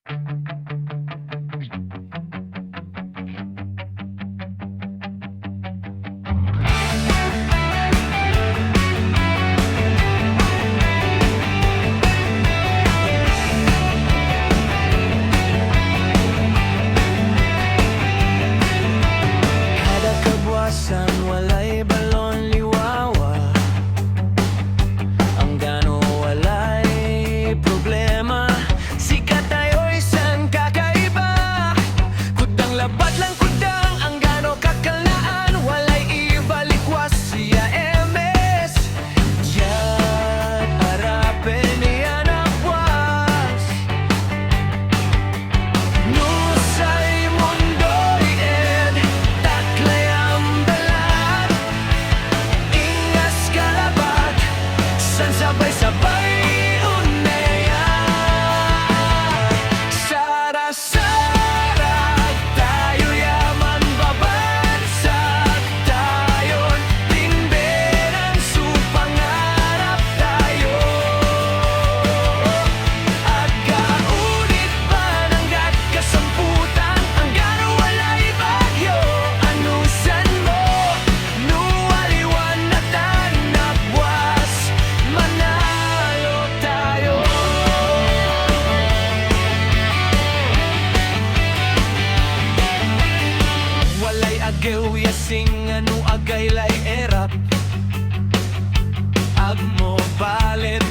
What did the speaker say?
Kada kabuwasan walay balon liwawa, ang gano walay problema. Sikat tayo'y isang kakaiba, kudang labat lang kudang ang gano kakalaan. Walay ibalikwas siya MS, yan harapin niya na buwas. Nusay mundo'y ed, taklay ang balat, ingas kalabat, san sabay-sabay unayan. Sarasarag tayo yaman babansag tayon, tinberan su pangarap tayo. At kaunit pa ng gat kasamputan, ang gano walay bagyo, anusan mo, nuwaliwan na tanabwas, manalo tayo. Walay agaw yasing anu agay lay erap, agmo balit